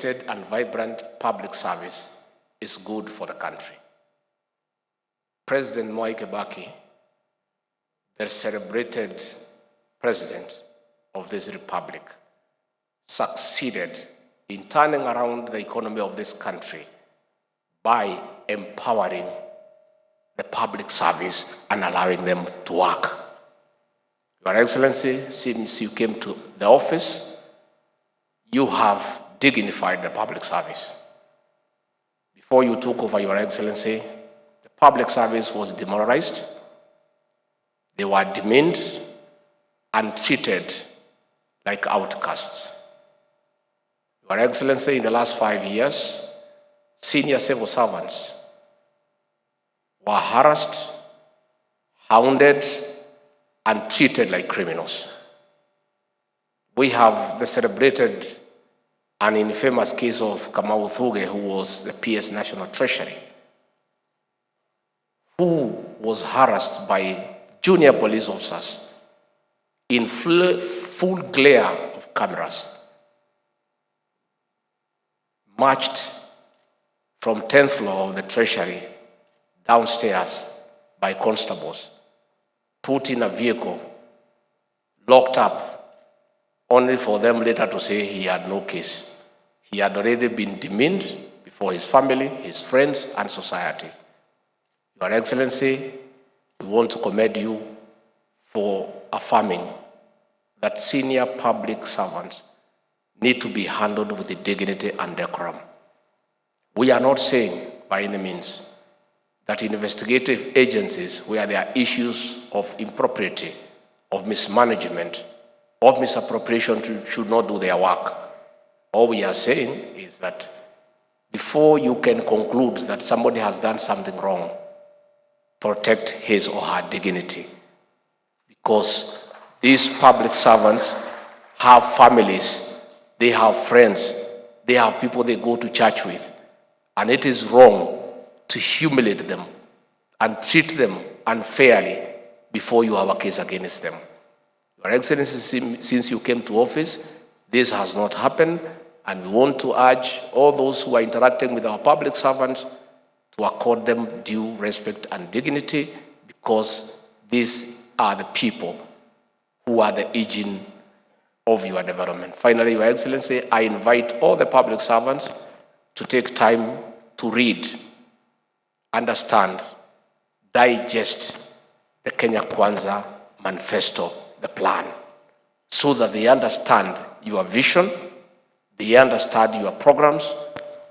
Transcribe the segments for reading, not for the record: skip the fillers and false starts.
dedicated and vibrant public service is good for the country. President Mwai Kibaki, the celebrated president of this republic, succeeded in turning around the economy of this country by empowering the public service and allowing them to work. Your Excellency, since you came to the office, you have dignified the public service. Before you took over, Your Excellency, the public service was demoralized. They were demeaned and treated like outcasts. Your Excellency, in the last 5 years, senior civil servants were harassed, hounded, and treated like criminals. We have the celebrated and infamous case of Kamau Thuge, who was the PS National Treasury, who was harassed by junior police officers in full glare of cameras, marched from 10th floor of the Treasury downstairs by constables, put in a vehicle, locked up, only for them later to say he had no case. He had already been demeaned before his family, his friends, and society. Your Excellency, we want to commend you for affirming that senior public servants need to be handled with the dignity and decorum. We are not saying by any means that investigative agencies, where there are issues of impropriety, of mismanagement, of misappropriation, should not do their work. All we are saying is that before you can conclude that somebody has done something wrong, protect his or her dignity. Because these public servants have families, they have friends, they have people they go to church with, and it is wrong to humiliate them and treat them unfairly before you have a case against them. Your Excellency, since you came to office, this has not happened, and we want to urge all those who are interacting with our public servants to accord them due respect and dignity, because these are the people who are the engine of your development. Finally, Your Excellency, I invite all the public servants to take time to read, understand, digest the Kenya Kwanza manifesto, the plan, so that they understand your vision, they understand your programs,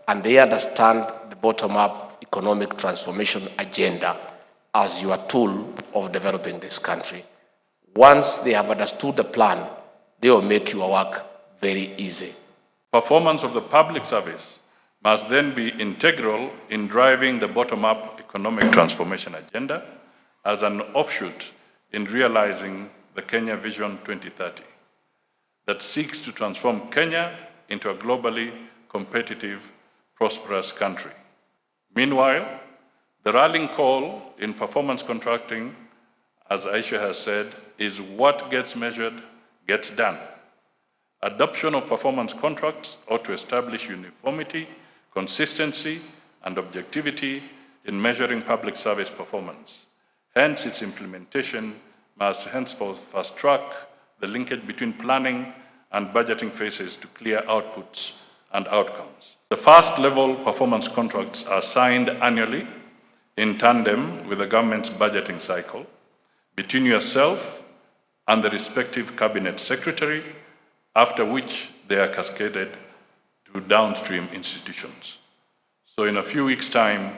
and they understand the bottom-up economic transformation agenda as your tool of developing this country. Once they have understood the plan, they will make your work very easy. Performance of the public service must then be integral in driving the bottom-up economic transformation agenda as an offshoot in realizing the Kenya Vision 2030 that seeks to transform Kenya into a globally competitive, prosperous country. Meanwhile, the rallying call in performance contracting, as Aisha has said, is what gets measured, gets done. Adoption of performance contracts ought to establish uniformity, consistency, and objectivity in measuring public service performance. Hence, its implementation must henceforth fast-track the linkage between planning and budgeting phases to clear outputs and outcomes. The first-level performance contracts are signed annually in tandem with the government's budgeting cycle between yourself and the respective cabinet secretary, after which they are cascaded to downstream institutions. So in a few weeks' time,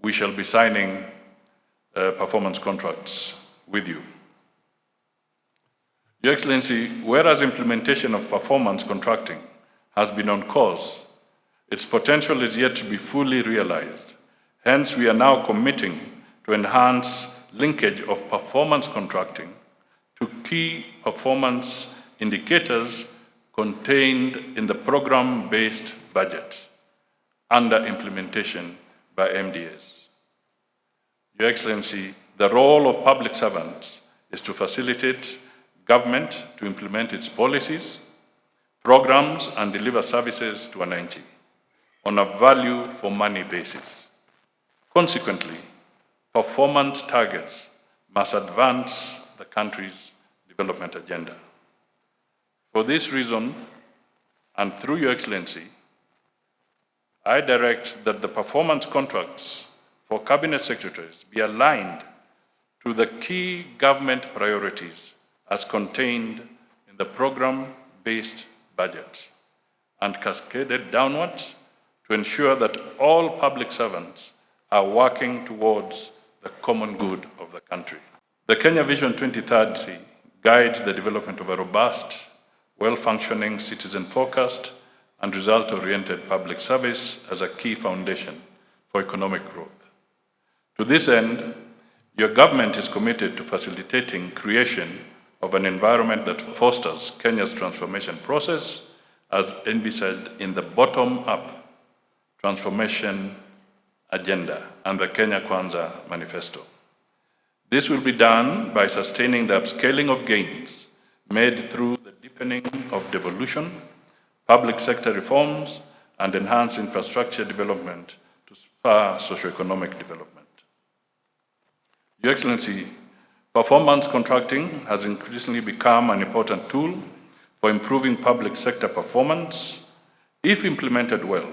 we shall be signing performance contracts with you. Your Excellency, whereas implementation of performance contracting has been on course, its potential is yet to be fully realized. Hence, we are now committing to enhance linkage of performance contracting to key performance indicators contained in the program-based budget under implementation by MDAs. Your Excellency, the role of public servants is to facilitate government to implement its policies, programs and deliver services to wananchi on a value for money basis. Consequently, performance targets must advance the country's development agenda. For this reason, and through Your Excellency, I direct that the performance contracts for Cabinet Secretaries be aligned to the key government priorities as contained in the program-based budget and cascaded downwards to ensure that all public servants are working towards the common good of the country. The Kenya Vision 2030 guides the development of a robust, well-functioning, citizen-focused, and result-oriented public service as a key foundation for economic growth. To this end, your government is committed to facilitating creation of an environment that fosters Kenya's transformation process as envisaged in the bottom-up transformation agenda and the Kenya Kwanza manifesto. This will be done by sustaining the upscaling of gains made through the deepening of devolution, public sector reforms, and enhanced infrastructure development to spur socioeconomic development. Your Excellency, performance contracting has increasingly become an important tool for improving public sector performance. If implemented well,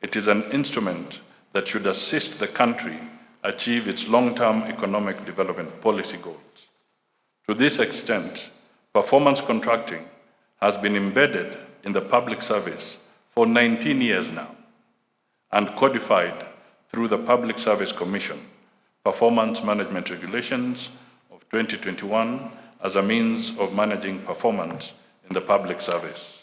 it is an instrument that should assist the country achieve its long-term economic development policy goals. To this extent, performance contracting has been embedded in the public service for 19 years now and codified through the Public Service Commission Performance Management Regulations of 2021 as a means of managing performance in the public service.